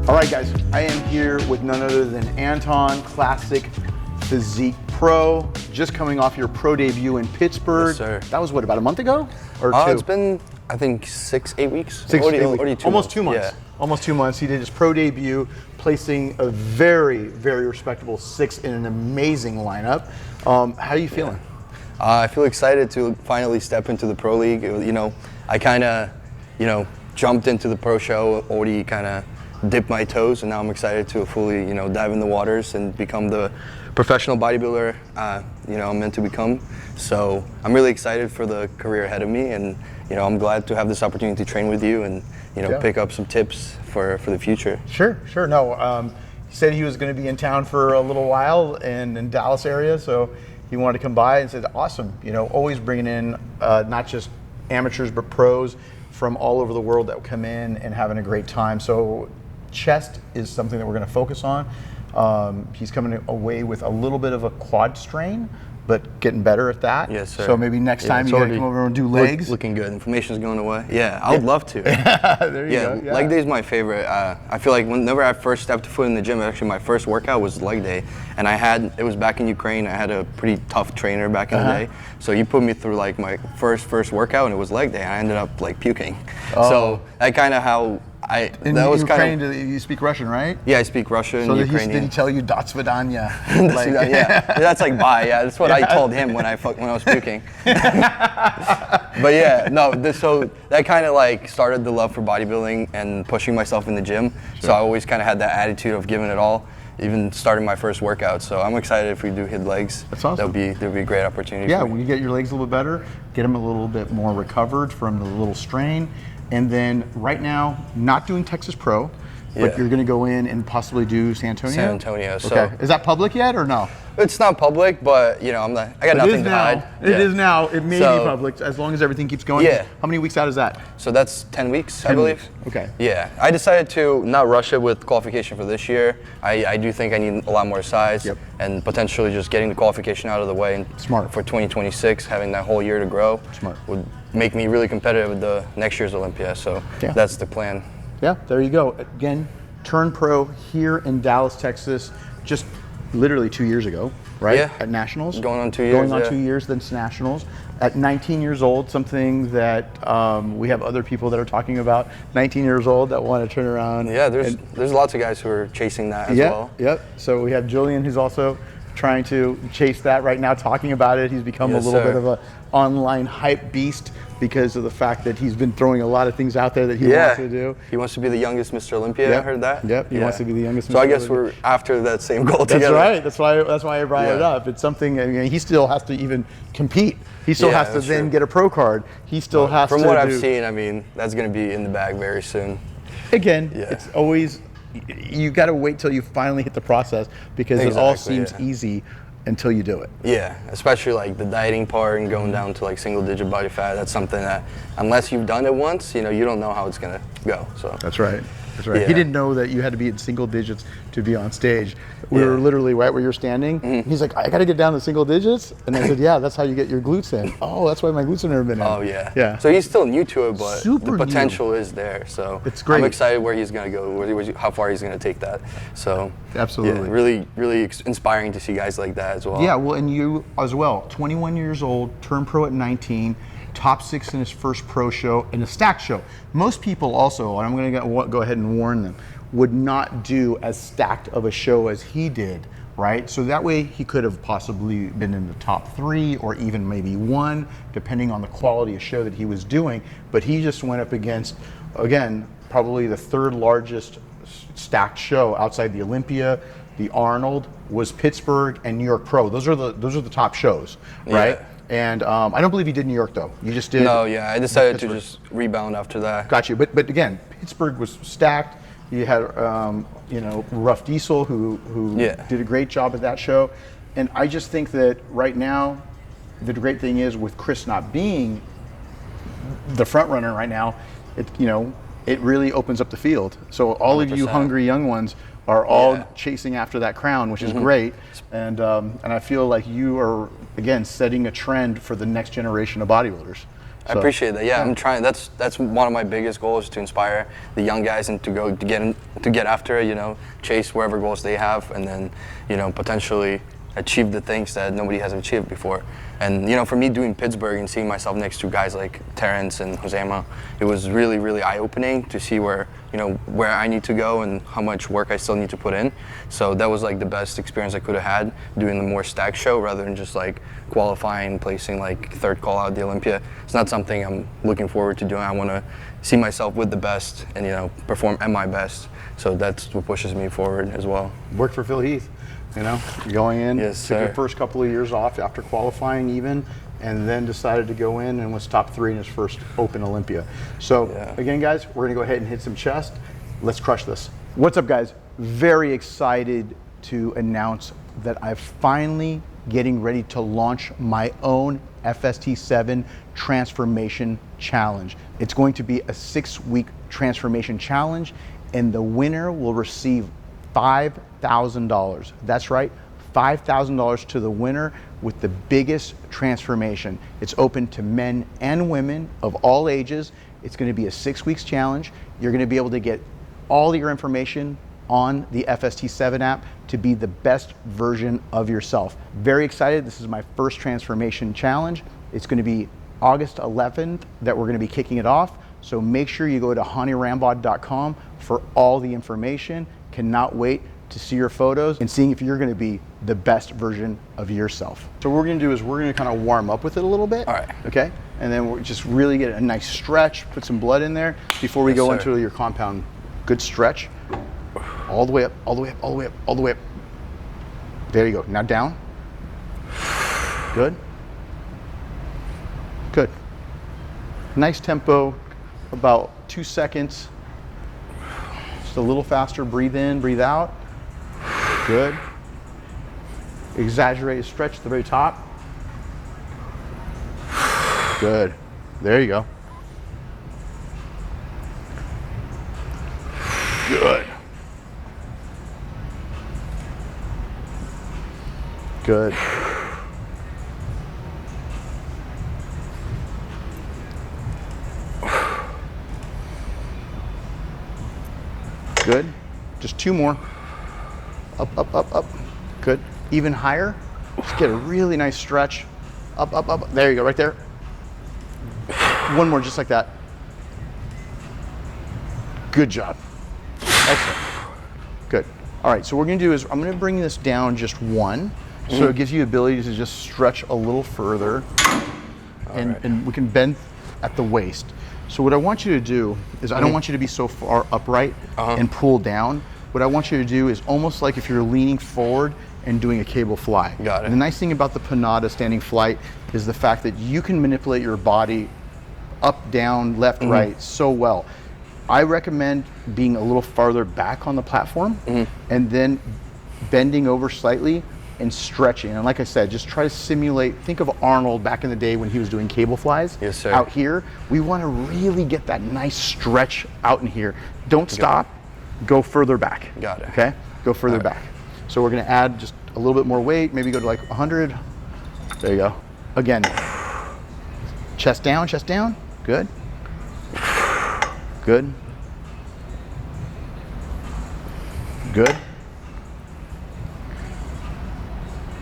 All right, guys, I am here with none other than Anton, Classic Physique Pro, just coming off your pro debut in Pittsburgh. Yes, sir. That was what, about a month ago? Or two? It's been, I think, 6-8 weeks. Almost 2 months. Yeah. Almost 2 months. He did his pro debut, placing a very, very respectable 6th in an amazing lineup. How are you feeling? I feel excited to finally step into the pro league. You know, I kind of, jumped into the pro show, already kind of dipped my toes, and now I'm excited to fully, dive in the waters and become the professional bodybuilder, I'm meant to become. So I'm really excited for the career ahead of me, and I'm glad to have this opportunity to train with you and pick up some tips for the future. Sure. No, he said he was going to be in town for a little while and in Dallas area, so he wanted to come by and said, awesome. Always bringing in not just amateurs but pros from all over the world that will come in and having a great time. So chest is something that we're going to focus on. He's coming away with a little bit of a quad strain, but getting better at that. Yes, sir. So maybe next time you gotta come over and do legs. Looking good. Inflammation's going away. Yeah, I would love to. There you go. Yeah. Leg day is my favorite. I feel like whenever I first stepped foot in the gym, actually my first workout was leg day, and it was back in Ukraine. I had a pretty tough trainer back in the day, so you put me through like my first workout, and it was leg day. I ended up like puking. Oh. So that kind of how. That was Ukraine, kind of. you speak Russian, right? Yeah, I speak Russian. So Ukrainian. Did he tell you "Dat svidanya"? Yeah, that's like bye. Yeah, that's what I told him when I was puking. But yeah, no. So that kind of like started the love for bodybuilding and pushing myself in the gym. Sure. So I always kind of had that attitude of giving it all, even starting my first workout. So I'm excited if we do hit legs. That's awesome. That'll be a great opportunity. Yeah, for me. when you get your legs a little bit better, get them a little bit more recovered from the little strain. And then right now, not doing Texas Pro, but you're going to go in and possibly do San Antonio? San Antonio. Okay. So is that public yet or no? It's not public, but I got nothing to hide. It is now. It may be public as long as everything keeps going. Yeah. How many weeks out is that? So that's 10 weeks, I believe. Weeks. Okay. Yeah. I decided to not rush it with qualification for this year. I do think I need a lot more size, and potentially just getting the qualification out of the way. And Smart. For 2026, having that whole year to grow would make me really competitive with the next year's Olympia. So that's the plan. Yeah, there you go. Again, turn pro here in Dallas, Texas, just literally 2 years ago, right? Yeah. At Nationals. Going on 2 years. Going on 2 years, then Nationals. At 19 years old, something that we have other people that are talking about, 19 years old that want to turn around. Yeah, there's lots of guys who are chasing that as well. Yep. So we have Julian, who's also trying to chase that right now, talking about it. He's become a little bit of an online hype beast because of the fact that he's been throwing a lot of things out there that he wants to do. He wants to be the youngest Mr. Olympia. I heard that. Yep. He wants to be the youngest Mr. So I guess we're after that same goal together. That's right. That's why I brought it up. It's something. I mean, he still has to even compete. He still has to then get a pro card. He still has to. From what I've seen, I mean, that's going to be in the bag very soon. Again, it's always, you got to wait till you finally hit the process because it all seems easy until you do it. Yeah, especially like the dieting part and going down to like single digit body fat. That's something that unless you've done it once, you don't know how it's going to go. So That's right. Yeah. He didn't know that you had to be in single digits to be on stage. We were literally right where you're standing. He's like, I got to get down to single digits. And I said, yeah, that's how you get your glutes in. Oh, that's why my glutes have never been in. Oh, yeah. So he's still new to it, but the potential is there. So it's great. I'm excited where he's going to go, how far he's going to take that. So absolutely. Yeah, really inspiring to see guys like that as well. Yeah, well, and you as well. 21 years old, turned pro at 19. Top 6 in his first pro show in a stacked show. Most people also, and I'm going to go ahead and warn them, would not do as stacked of a show as he did, right? So that way he could have possibly been in the top 3 or even maybe 1, depending on the quality of show that he was doing. But he just went up against, again, probably the 3rd largest stacked show outside the Olympia. The Arnold was Pittsburgh and New York Pro. Those are the top shows, right? Yeah. And I don't believe you did New York though. You just did. No, yeah, I decided to just rebound after that. Got you. But again, Pittsburgh was stacked. You had Rough Diesel who did a great job at that show, and I just think that right now, the great thing is with Chris not being the front runner right now, it really opens up the field. So all 100%. Of you hungry young ones are all chasing after that crown, which is great. And I feel like you are, again, setting a trend for the next generation of bodybuilders. I appreciate that. Yeah, I'm trying. That's one of my biggest goals, to inspire the young guys and to get to get after it, you know, chase wherever goals they have, and then, you know, potentially achieve the things that nobody has achieved before. And, you know, for me doing Pittsburgh and seeing myself next to guys like Terrence and Josema, it was really, really eye-opening to see where, you know, where I need to go and how much work I still need to put in. So that was like the best experience I could have had, doing the more stacked show rather than just like qualifying, placing like third call out at the Olympia. It's not something I'm looking forward to doing. I want to see myself with the best and, you know, perform at my best. So that's what pushes me forward as well. Worked for Phil Heath. You know, going in, Yes, took sir. your first couple of years off after qualifying even, and then decided to go in and was top 3 in his first Open Olympia. So again, guys, we're gonna go ahead and hit some chest. Let's crush this. What's up, guys? Very excited to announce that I'm finally getting ready to launch my own FST7 Transformation Challenge. It's going to be a 6-week transformation challenge, and the winner will receive $5,000. That's right, $5,000 to the winner with the biggest transformation. It's open to men and women of all ages. It's going to be a 6 weeks challenge. You're going to be able to get all your information on the FST7 app to be the best version of yourself. Very excited. This is my first transformation challenge. It's going to be August 11th that we're going to be kicking it off. So make sure you go to hanyrambod.com for all the information. Cannot wait to see your photos and seeing if you're going to be the best version of yourself. So what we're going to do is we're going to kind of warm up with it a little bit. All right. Okay. And then we'll just really get a nice stretch, put some blood in there before we go into your compound. Good stretch. All the way up, all the way up, all the way up, all the way up. There you go. Now down. Good. Good. Nice tempo, about 2 seconds. Just a little faster. Breathe in, breathe out. Good. Exaggerated stretch at the very top. Good. There you go. Good. Good. Good. Just 2 more. Up, up, up, up. Good. Even higher. Just get a really nice stretch. Up, up, up. There you go, right there. 1 more, just like that. Good job. Excellent. Good. All right, so what we're gonna do is I'm gonna bring this down just 1, so it gives you the ability to just stretch a little further, and we can bend at the waist. So what I want you to do is I don't want you to be so far upright and pull down. What I want you to do is almost like if you're leaning forward and doing a cable fly. Got it. And the nice thing about the Panada standing flight is the fact that you can manipulate your body up, down, left, right so well. I recommend being a little farther back on the platform and then bending over slightly and stretching. And like I said, just try to simulate, think of Arnold back in the day when he was doing cable flies. Yes, sir. Out here. We want to really get that nice stretch out in here. Don't stop, go further back. Got it. Okay, go further back. So we're gonna add just a little bit more weight, maybe go to like 100. There you go. Again, chest down, good. Good. Good.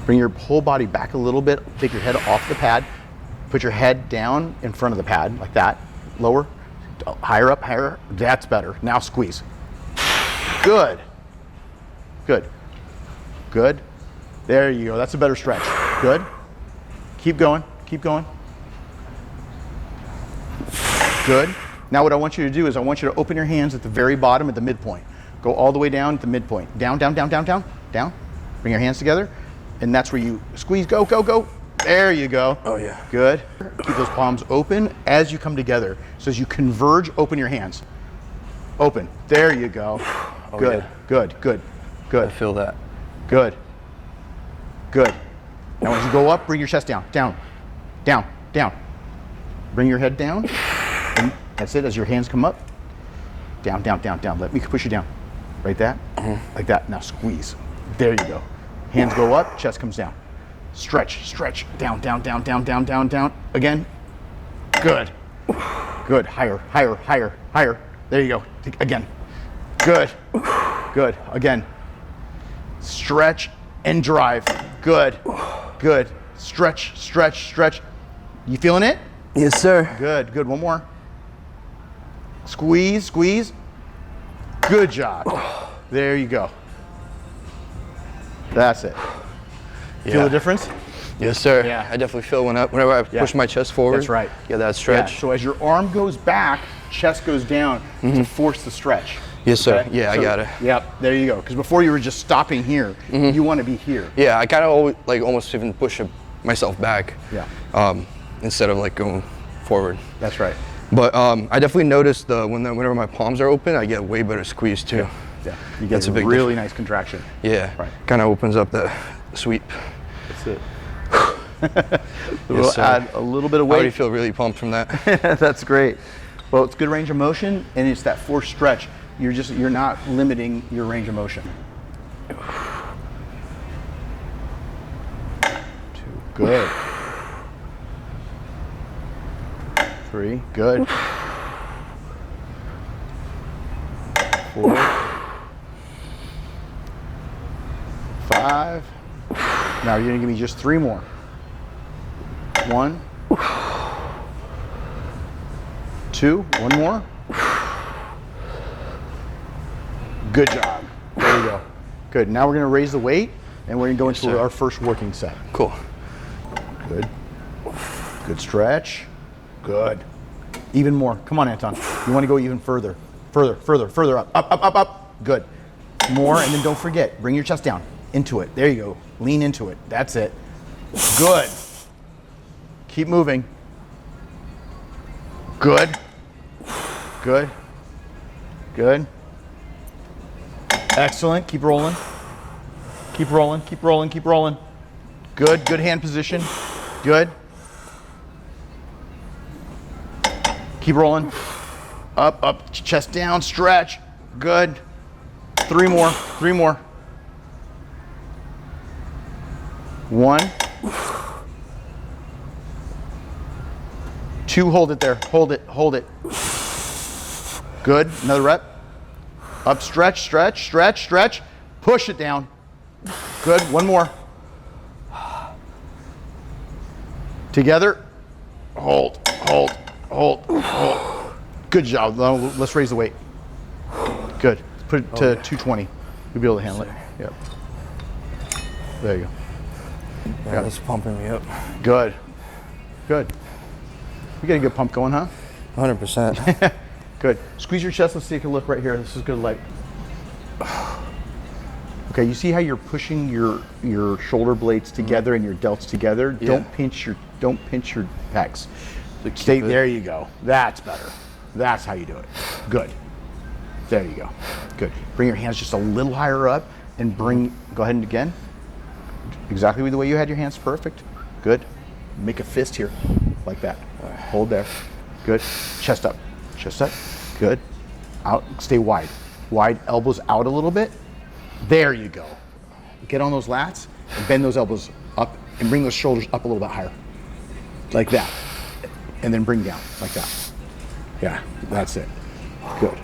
Bring your whole body back a little bit. Take your head off the pad. Put your head down in front of the pad, like that. Lower. Higher up, higher. That's better. Now squeeze. Good. Good. Good. There you go. That's a better stretch. Good. Keep going. Keep going. Good. Now what I want you to do is I want you to open your hands at the very bottom at the midpoint. Go all the way down at the midpoint. Down, down, down, down, down, down. Bring your hands together. And that's where you squeeze, go, go, go. There you go. Oh yeah. Good. Keep those palms open as you come together. So as you converge, open your hands. Open. There you go. Oh, good, yeah. good, good, good. I feel that. Good. Good. Now as you go up, bring your chest down, down, down, down. Bring your head down. And that's it. As your hands come up, down, down, down, down. Let me push you down. Like that. Like that. Now squeeze. There you go. Hands go up, chest comes down. Stretch, stretch. Down, down, down, down, down, down, down. Again. Good. Good. Higher, higher, higher, higher. There you go. Again. Good. Good. Again. Stretch and drive. Good. Good. Stretch, stretch, stretch. You feeling it? Yes, sir. Good. Good. One more. Squeeze, squeeze. Good job. There you go. That's it. Feel the difference? Yes, sir. Yeah. I definitely feel whenever I push my chest forward. That's right. Yeah, that stretch. Yeah. So as your arm goes back, chest goes down to force the stretch. Yes, sir. Okay? Yeah, So, I got it. Yep, there you go. Because before you were just stopping here, you want to be here. Yeah, I kind of always, like almost even push myself back. Yeah. Instead of like going forward. That's right. But I definitely noticed whenever my palms are open, I get way better squeeze too. Yeah. You get That's a big really nice contraction. Yeah. Right. Kind of opens up the sweep. That's it. We'll Yes, sir. add a little bit of I already weight. feel really pumped from that. That's great. Well, it's good range of motion, and it's that forced stretch. You're not limiting your range of motion. 2. Good. 3. Good. 4. 5. Now you're gonna give me just 3 more. 1. 2. 1 more. Good job. There you go. Good. Now we're going to raise the weight, and we're going to go into sir. our first working set. Cool. Good. Good stretch. Good. Even more. Come on, Anton. You want to go even further. Further, further, further up. Up, up, up, up. Good. More, and then don't forget, bring your chest down. Into it. There you go. Lean into it. That's it. Good. Keep moving. Good. Good. Good. Excellent. Keep rolling. Keep rolling. Keep rolling. Keep rolling. Good. Good hand position. Good. Keep rolling. Up, up, chest down, stretch. Good. 3 more. 3 more. 1. 2, hold it there. Hold it. Hold it. Good. Another rep. Up, stretch, stretch, stretch, stretch. Push it down. Good. 1 more. Together. Hold, hold, hold, hold. Good job. Now let's raise the weight. Good. Put it to 220. You'll be able to handle it. Yep. There you go. Yeah, that's pumping me up. Good. Good. You got a good pump going, huh? 100%. Good. Squeeze your chest. Let's take a look right here. This is good light. Okay, you see how you're pushing your shoulder blades together and your delts together? Yeah. Don't pinch your pecs. So keep Stay it- there you go. That's better. That's how you do it. Good. There you go. Good. Bring your hands just a little higher up and go ahead and again. Exactly the way you had your hands. Perfect. Good. Make a fist here. Like that. Hold there. Good. Chest up. Chest up. Good. Out. Stay wide. Wide. Elbows out a little bit. There you go. Get on those lats and bend those elbows up and bring those shoulders up a little bit higher. Like that. And then bring down. Like that. Yeah. That's it. Good.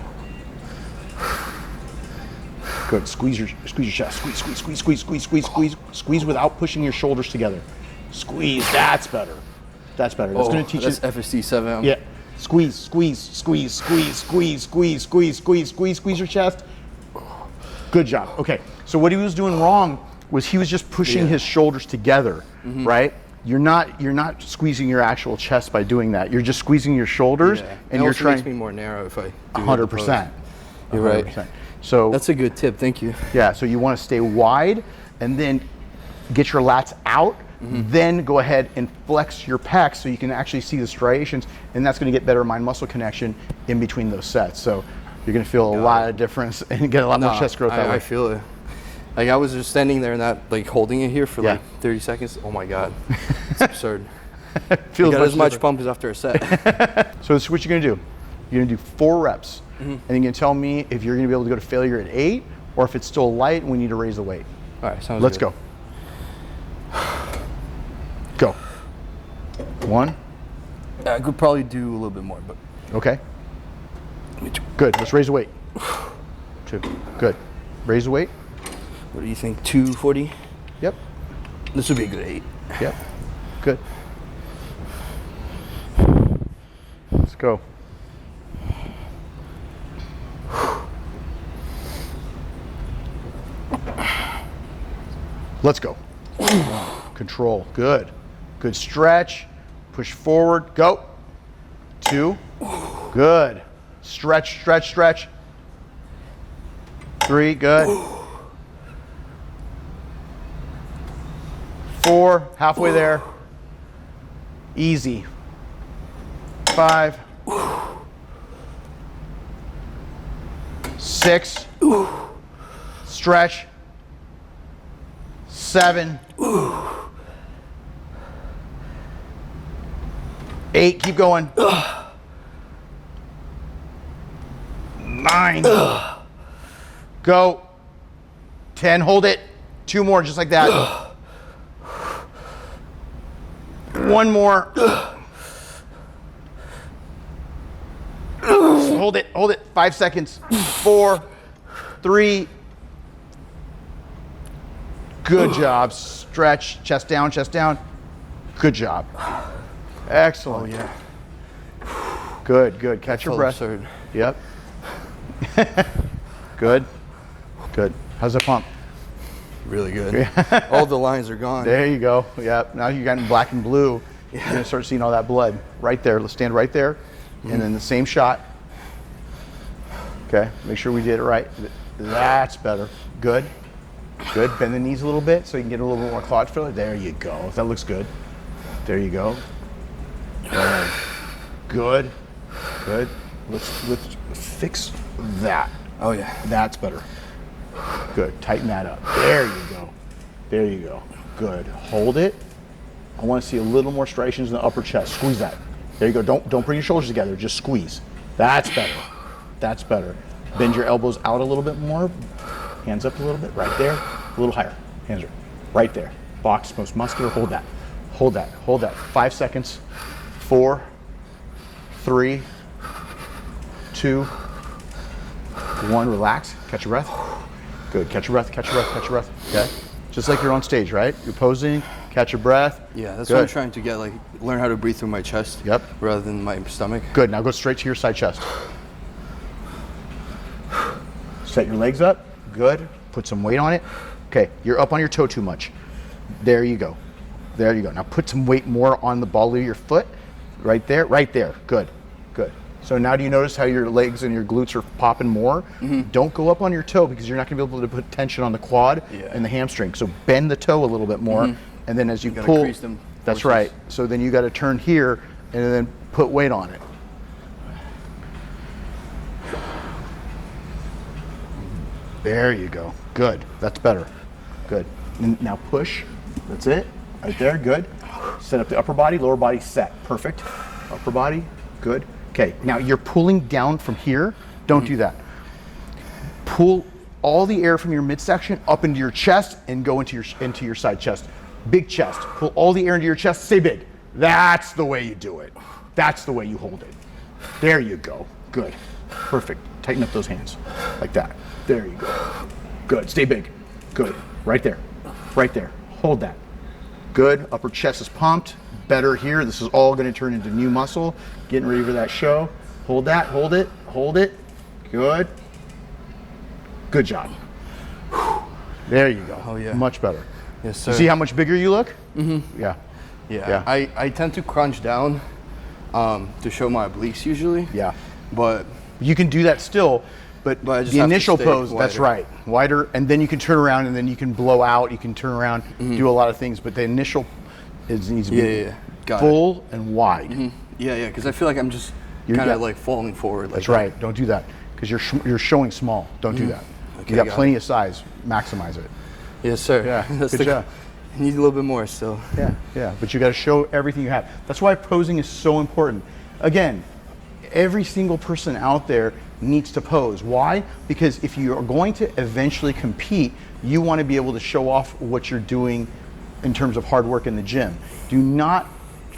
Good. Squeeze your chest. Squeeze, squeeze, squeeze, squeeze, squeeze, squeeze, squeeze, squeeze without pushing your shoulders together. Squeeze. That's better. That's better. That's going to teach you. That's FSD 7. Yeah. Squeeze, squeeze, squeeze, squeeze, squeeze, squeeze, squeeze, squeeze, squeeze, squeeze your chest. Good job. Okay. So what he was doing wrong was he was just pushing his shoulders together, right? You're not squeezing your actual chest by doing that. You're just squeezing your shoulders, Yeah. and it you're also trying. makes me more narrow if I do 100%. You're right. 100%. So That's a good tip. Thank you. yeah, so you want to stay wide and then get your lats out, then go ahead and flex your pecs so you can actually see the striations, and that's going to get better mind-muscle connection in between those sets. So you're going to feel a lot of difference and get a lot more chest growth that way. I feel it. Like I was just standing there and like holding it here for Yeah. like 30 seconds. Oh my God. It's absurd. Feels I got as much different. pump as after a set. So this is what you're going to do. You're going to do 4 reps, and you're going to tell me if you're going to be able to go to failure at 8 or if it's still light and we need to raise the weight. All right, sounds Let's good. go. Go. 1. I could probably do a little bit more, but Okay. Good. Let's raise the weight. 2. Good. Raise the weight. What do you think? 240? Yep. This would be a good 8. Yep. Good. Let's go. Let's go. Control. Good. Good stretch. Push forward. Go. 2. Good. Stretch, stretch, stretch. 3. Good. 4. Halfway there. Easy. 5. 6. Stretch. 7. 8. Keep going. 9. Go. 10. Hold it. 2 more, just like that. 1 more. Hold it. Hold it. 5 seconds. 4. 3. Good job. Stretch. Chest down. Chest down. Good job. Excellent. Oh, yeah. Good. Good. Catch your breath. Absurd. Yep. Good. Good. How's the pump? Really good. All the lines are gone. There you go. Yep. Now you got in black and blue. You're gonna start seeing all that blood right there. Let's stand right there, and then the same shot. Okay. Make sure we did it right. That's better. Good. Good. Bend the knees a little bit so you can get a little bit more quad filler. There you go. That looks good. There you go. Good. Good. Let's fix that. Oh yeah. That's better. Good. Tighten that up. There you go. There you go. Good. Hold it. I want to see a little more striations in the upper chest. Squeeze that. There you go. Don't bring your shoulders together. Just squeeze. That's better. That's better. Bend your elbows out a little bit more. Hands up a little bit. Right there. A little higher. Hands right there. Box most muscular. Hold that. Hold that. Hold that. 5 seconds. 4, 3, 2, 1. Relax. Catch your breath. Good. Catch your breath. Catch your breath. Catch your breath. Okay. Just like you're on stage, right? You're posing. Catch your breath. Yeah, that's Good. what I'm trying to get, like, learn how to breathe through my chest. Yep. Rather than my stomach. Good. Now go straight to your side chest. Set your legs up. Good. Put some weight on it. Okay. You're up on your toe too much. There you go. There you go. Now put some weight more on the ball of your foot. Right there. Right there. Good. Good. So now do you notice how your legs and your glutes are popping more? Don't go up on your toe because you're not going to be able to put tension on the quad and the hamstring. So bend the toe a little bit more, and then as you pull, crease them that's forces. right. So then you got to turn here and then put weight on it. There you go. Good. That's better. Good. And now push. That's it. Right there. Good. Set up the upper body, lower body set. Perfect. Upper body. Good. Okay. Now you're pulling down from here. Don't do that. Pull all the air from your midsection up into your chest and go into your side chest. Big chest. Pull all the air into your chest. Stay big. That's the way you do it. That's the way you hold it. There you go. Good. Perfect. Tighten up those hands like that. There you go. Good. Stay big. Good. Right there. Right there. Hold that. Good. Upper chest is pumped. Better here. This is all going to turn into new muscle. Getting ready for that show. Hold that. Hold it. Hold it. Good. Good job. There you go. Oh, yeah. Much better. Yes, sir. You see how much bigger you look? Yeah. Yeah. I tend to crunch down to show my obliques usually. Yeah. But you can do that still, but I just the have to initial stay pose, that's wider. right. Wider, and then you can turn around and then you can blow out, you can turn around, do a lot of things, but the initial needs to be Got full and wide. Yeah, because I feel like I'm just kind of like falling forward. Like That's right. Don't do that because you're showing small. Don't do that. Okay, You got got plenty of size. Maximize it. Yes, sir. Yeah, That's good job. I need a little bit more still. Yeah. But you got to show everything you have. That's why posing is so important. Again, every single person out there needs to pose. Why? Because if you are going to eventually compete, you want to be able to show off what you're doing in terms of hard work in the gym. Do not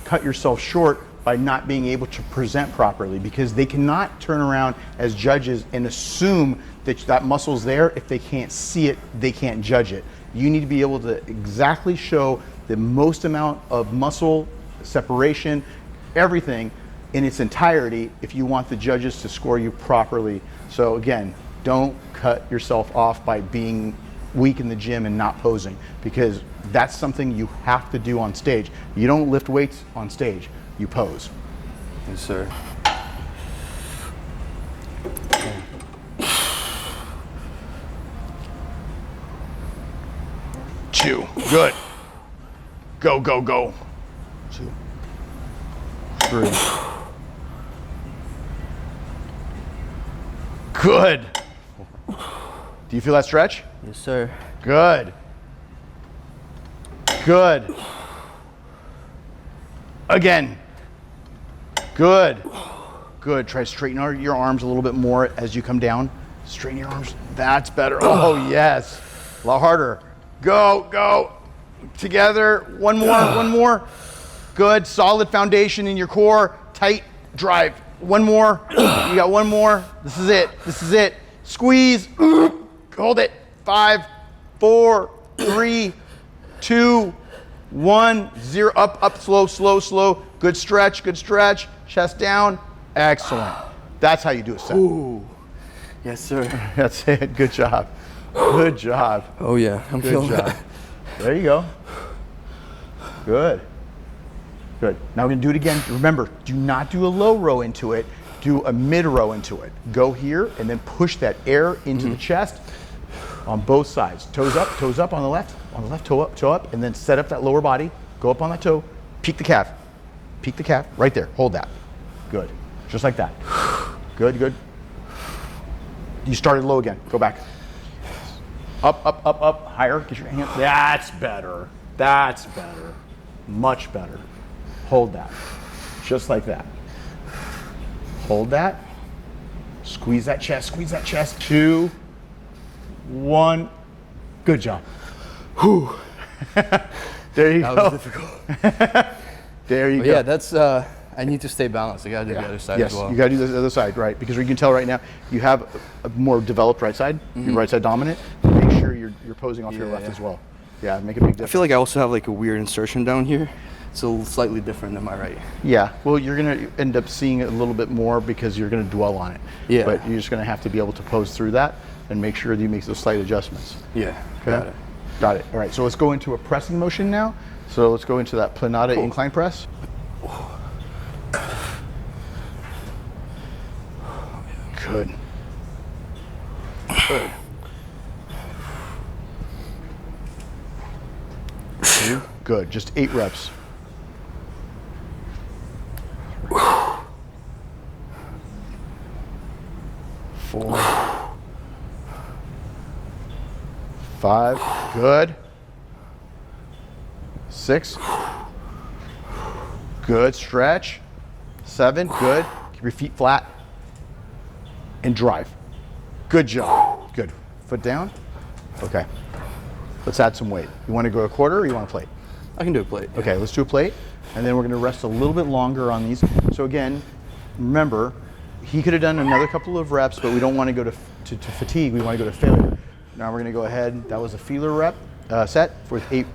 cut yourself short by not being able to present properly, because they cannot turn around as judges and assume that that muscle's there. If they can't see it, they can't judge it. You need to be able to exactly show the most amount of muscle separation, everything in its entirety, if you want the judges to score you properly. So again, don't cut yourself off by being weak in the gym and not posing, because that's something you have to do on stage. You don't lift weights on stage, you pose. Yes, sir. Two, good. Go, go, go. 2, 3. Good. Do you feel that stretch? Yes, sir. Good. Good. Again. Good. Good. Try to straighten your arms a little bit more as you come down. Straighten your arms. That's better. Oh, yes. A lot harder. Go, go. Together. One more, one more. Good. Solid foundation in your core. Tight drive. One more. You got one more. This is it. This is it. Squeeze. Hold it. 5, 4, 3, 2, 1, 0. Up, up, slow, slow, slow. Good stretch, good stretch. Chest down. Excellent. That's how you do a set. Ooh. Yes, sir. That's it. Good job. Good job. Oh, yeah. I'm feeling Good job. that. There you go. Good. Good. Now we're going to do it again. Remember, do not do a low row into it. Do a mid row into it. Go here and then push that air into the chest on both sides. Toes up on the left, toe up, and then set up that lower body. Go up on that toe, peek the calf, right there. Hold that. Good. Just like that. Good, good. You started low again. Go back. Up, up, up, up. Higher. Get your hand. That's better. That's better. Much better. Hold that. Just like that. Hold that. Squeeze that chest. Squeeze that chest. 2, 1. Good job. Whew. There you go. That was difficult. There you But go. yeah, that's, I need to stay balanced. I gotta do the other side as well. Yes, you gotta do the other side, right? Because we can tell right now you have a more developed right side, your right side dominant. Make sure you're posing off your left as well. Yeah, make a big difference. I feel like I also have like a weird insertion down here. It's a slightly different than my right. Yeah, well, you're gonna end up seeing it a little bit more because you're gonna dwell on it. Yeah. But you're just gonna have to be able to pose through that and make sure that you make those slight adjustments. Yeah, Okay? got it. Got it. All right, so let's go into a pressing motion now. So let's go into that planata incline press. Good. Good. 2. Good. Just 8 reps. 4. 5. Good. 6. Good. Stretch. 7. Good. Keep your feet flat. And drive. Good job. Good. Foot down. Okay. Let's add some weight. You want to go a quarter or you want a plate? I can do a plate. Yeah. Okay, let's do a plate. And then we're going to rest a little bit longer on these. So again, remember, he could have done another couple of reps, but we don't want to go to fatigue. We want to go to failure. Now we're going to go ahead. That was a feeler set for 8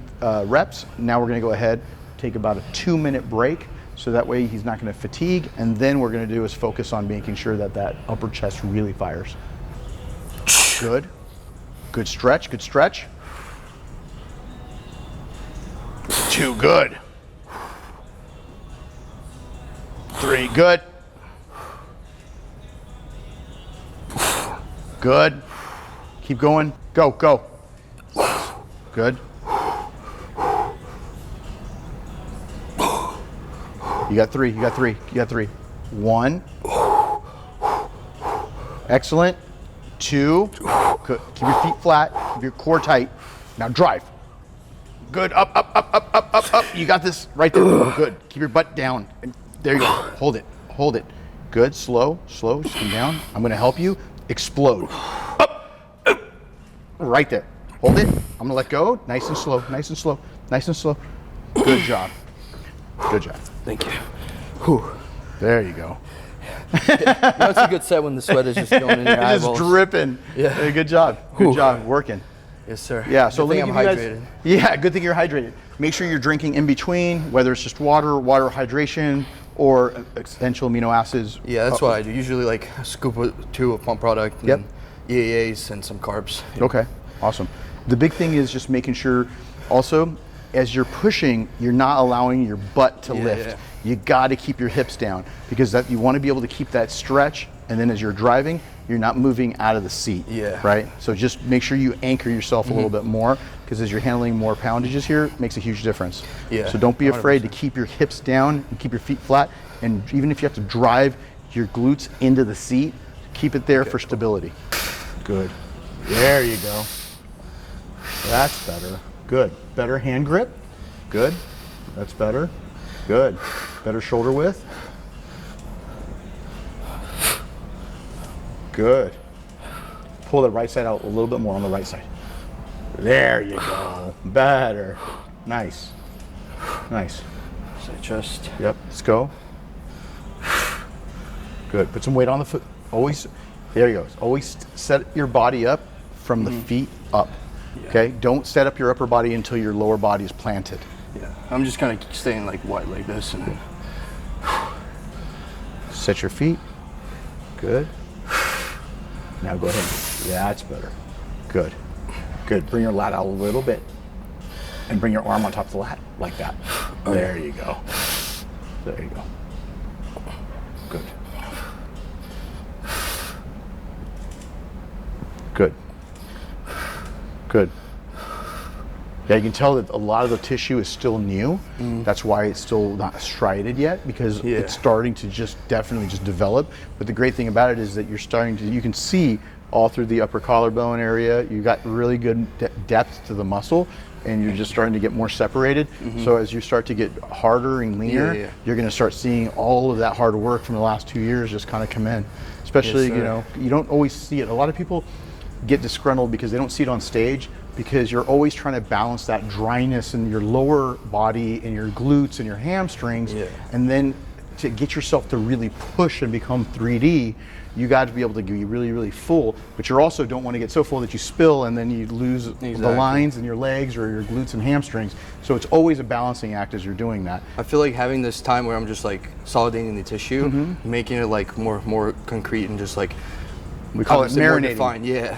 reps. Now we're going to go ahead, take about a 2-minute break. So that way he's not going to fatigue, and then what we're going to do is focus on making sure that that upper chest really fires. Good. Good stretch, good stretch. 2, good. 3, good. Good. Keep going. Go, go. Good. You got 3, you got 3, you got 3. 1. Excellent. 2. Good. Keep your feet flat, keep your core tight. Now drive. Good. Up, up, up, up, up, up, up. You got this right there. Good. Keep your butt down. And there you go. Hold it. Hold it. Good. Slow, slow. Just come down. I'm going to help you. Explode. Up. Right there. Hold it. I'm going to let go. Nice and slow. Nice and slow. Nice and slow. Good job. Good job. Thank you. Whew. There you go. That's a good set when the sweat is just going in your eyeballs. Just dripping. Yeah. Hey, good job. Good job working. Yes, sir. Yeah, so good thing I'm let me give you hydrated. guys, yeah, good thing you're hydrated. Make sure you're drinking in between, whether it's just water hydration, or essential amino acids. Yeah, that's what I do. Usually like a scoop or two of pump product, and EAAs and some carbs. Okay, awesome. The big thing is just making sure also, as you're pushing, you're not allowing your butt to lift. Yeah. You got to keep your hips down, because that you want to be able to keep that stretch, and then as you're driving, you're not moving out of the seat. Yeah. Right? So just make sure you anchor yourself a little bit more, because as you're handling more poundages here, it makes a huge difference. Yeah. So don't be afraid 100%. to keep your hips down and keep your feet flat, and even if you have to drive your glutes into the seat, keep it there for stability. Good. There you go. That's better. Good. Better hand grip. Good. That's better. Good. Better shoulder width. Good. Pull the right side out a little bit more on the right side. There you go. Better. Nice. Nice. So just. Yep. Let's go. Good. Put some weight on the foot. Always. There you go. Always set your body up from the feet up. Yeah. Okay. Don't set up your upper body until your lower body is planted. Yeah. I'm just kind of staying like wide like this, and then. Set your feet. Good. Now go ahead. Yeah, that's better. Good. Good. Bring your lat out a little bit. And bring your arm on top of the lat, like that. There you go. There you go. Good. Good. Good. Yeah, you can tell that a lot of the tissue is still new. That's why it's still not striated yet, because it's starting to just definitely just develop. But the great thing about it is that you're starting to, you can see all through the upper collarbone area, you got really good depth to the muscle, and you're just starting to get more separated. So as you start to get harder and leaner, you're gonna start seeing all of that hard work from the last 2 years just kind of come in. Especially, you know, you don't always see it. A lot of people get disgruntled because they don't see it on stage, because you're always trying to balance that dryness in your lower body and your glutes and your hamstrings. And then to get yourself to really push and become 3D, you got to be able to be really, really full, but you also don't want to get so full that you spill and then you lose the lines in your legs or your glutes and hamstrings. So it's always a balancing act as you're doing that. I feel like having this time where I'm just like solidating the tissue, making it like more concrete and just like, we call it marinating. Defined. Yeah,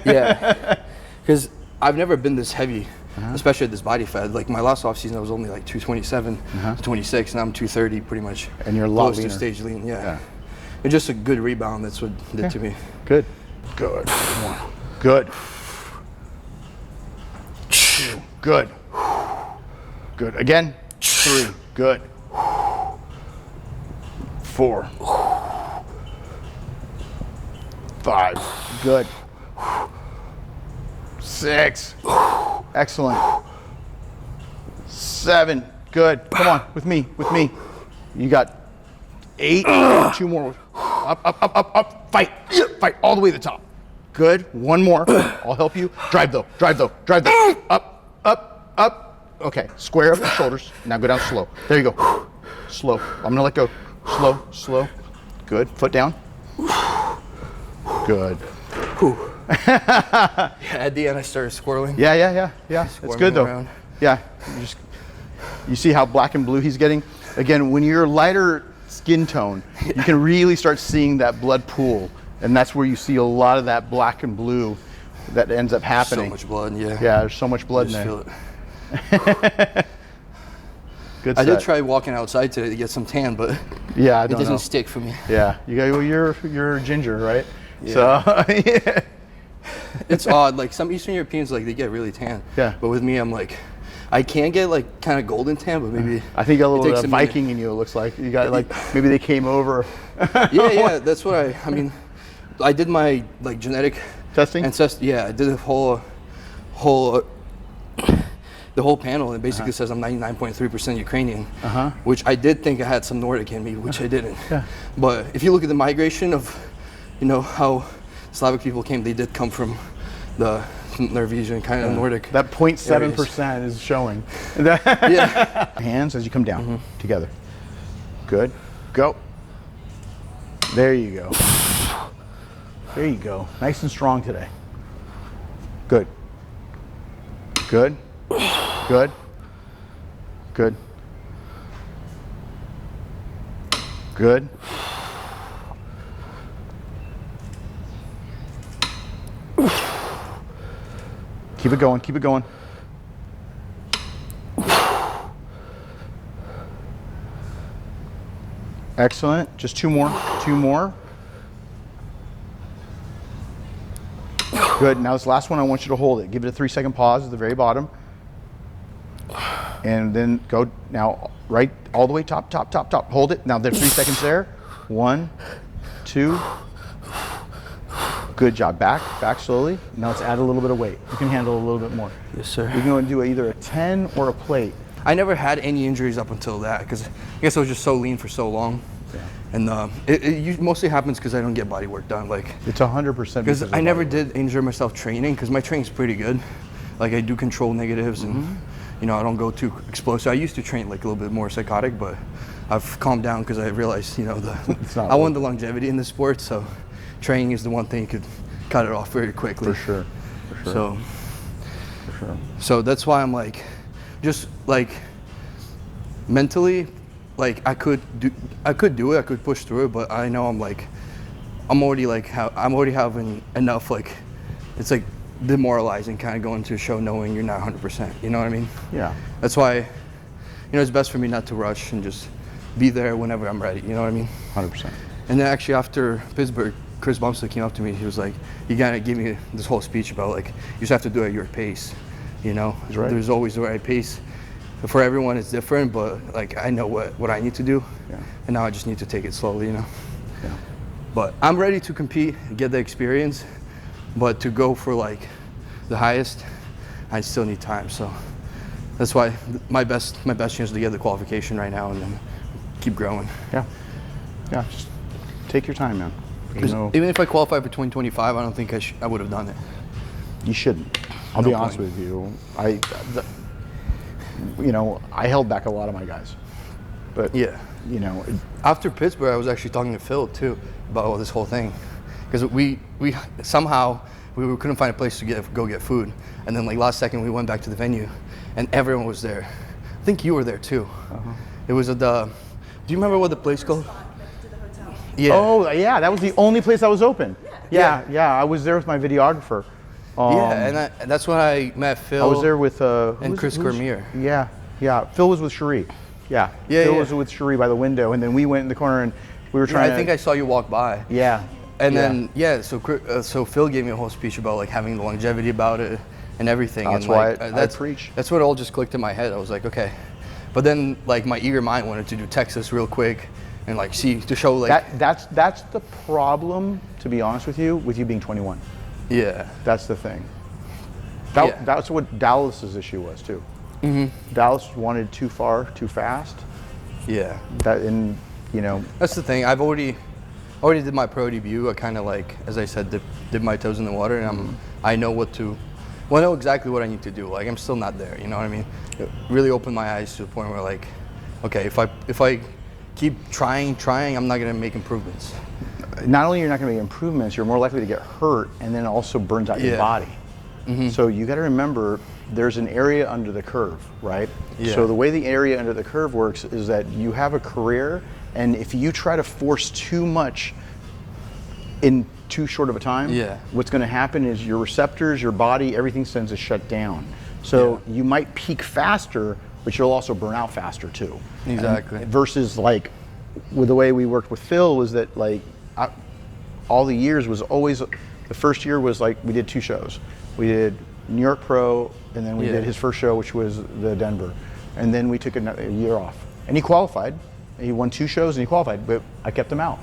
yeah. Because I've never been this heavy, especially at this body fat. Like my last off season, I was only like 227, 26, and I'm 230 pretty much. And you're a lot close leaner. to stage lean. Yeah. It's just a good rebound. That's what it did to me. Good. Good. One. Good. Two. Good. Good. Again. 3. Good. 4. 5. Good. 6. Excellent. 7. Good. Come on, with me, with me. You got 8. 2 more. Up. Fight. Fight all the way to the top. Good. 1 more. I'll help you. Drive though. Up. Okay. Square up your shoulders. Now go down slow. There you go. Slow. I'm gonna let go. Slow. Good. Foot down. Good. At the end, I started squirreling. Yeah. It's good though. Around. Yeah. You see how black and blue he's getting? Again, when you're lighter skin tone, you can really start seeing that blood pool, and that's where you see a lot of that black and blue that ends up happening. So much blood, yeah. Yeah, there's so much blood in there. Feel it. Good. I did try walking outside today to get some tan, but it doesn't stick for me. Yeah, you're ginger, right? Yeah. So It's odd. Like some Eastern Europeans, like they get really tan. Yeah. But with me, I'm like, I can get like kind of golden tan, but maybe. I think you got a little bit of Viking in you. It looks like you got like maybe they came over. Yeah. That's what I mean, I did my like genetic testing. Yeah, I did the whole panel, and it basically says I'm 99.3% Ukrainian, which I did think I had some Nordic in me, which I didn't. But if you look at the migration of, you know, how Slavic people came, they did come from the Norwegian kind of Nordic. That 0.7% is showing. Yeah. Hands as you come down together. Good. Go. There you go. There you go. Nice and strong today. Good. Good. Good. Good. Good. Keep it going, keep it going. Excellent. Just two more. Two more. Good. Now this last one, I want you to hold it. Give it a 3-second pause at the very bottom. And then go now right all the way top, top, top, top. Hold it. Now there's 3 seconds there. 1, 2. Good job. Back slowly. Now let's add a little bit of weight. You can handle a little bit more. Yes, sir. You can go and do either a 10 or a plate. I never had any injuries up until that because I guess I was just so lean for so long. Yeah. And it mostly happens because I don't get body work done. Like it's 100% because I never did injure myself training because my training's pretty good. Like I do control negatives and you know I don't go too explosive. I used to train like a little bit more psychotic, but I've calmed down because I realized you know I want the longevity in the sport. So training is the one thing you could cut it off very quickly. For sure. For sure. So that's why I'm like, just like mentally, like I could do it, I could push through it, but I know I'm already having enough, like it's like demoralizing kind of going to a show knowing you're not 100%, you know what I mean? Yeah. That's why, you know, it's best for me not to rush and just be there whenever I'm ready, you know what I mean? 100%. And then actually after Pittsburgh, Chris Bumstead came up to me, he was like, you gotta give me this whole speech about like, you just have to do it at your pace, you know? He's right. There's always the right pace. For everyone it's different, but like I know what I need to do, and now I just need to take it slowly, you know? Yeah. But I'm ready to compete, get the experience, but to go for like the highest, I still need time, so that's why my best chance to get the qualification right now and then keep growing. Yeah. Yeah, just take your time, man. Because even if I qualify for 2025, I don't think I would have done it. You shouldn't. I'll be honest with you. You know, I held back a lot of my guys, but yeah, you know, after Pittsburgh, I was actually talking to Phil too about this whole thing, because we somehow couldn't find a place to go get food, and then like last second we went back to the venue, and everyone was there. I think you were there too. It was at the. Do you remember what the place called? Yeah. Oh yeah, that was the only place that was open. Yeah. I was there with my videographer. And that's when I met Phil. I was there with and Chris Cormier. Yeah. Phil was with Cherie. Phil was with Cherie by the window, and then we went in the corner and we were trying. I think I saw you walk by. Yeah. And then so Phil gave me a whole speech about like having the longevity about it and everything. That's and why like, I preach. That's what all just clicked in my head. I was like, okay, but then like my eager mind wanted to do Texas real quick and like see to show like that's the problem, to be honest with you being 21. Yeah. That's the thing. That's what Dallas's issue was too. Dallas wanted too far, too fast. Yeah. You know. That's the thing. I've already did my pro debut. I kind of like, as I said, dip my toes in the water, and I know I know exactly what I need to do. Like I'm still not there. You know what I mean? It really opened my eyes to the point where like, okay, if I keep trying, I'm not gonna make improvements. Not only you're not going to make improvements, you're more likely to get hurt, and then it also burns out your body. So you got to remember, there's an area under the curve, right? Yeah. So the way the area under the curve works is that you have a career, and if you try to force too much in too short of a time, what's going to happen is your receptors, your body, everything tends to shut down. So you might peak faster, but you'll also burn out faster too. Exactly. Versus like, with the way we worked with Phil was that like, all the years was always, the first year was like, we did 2 shows. We did New York Pro, and then we did his first show, which was the Denver. And then we took a year off. And he qualified. He won 2 shows and he qualified, but I kept him out,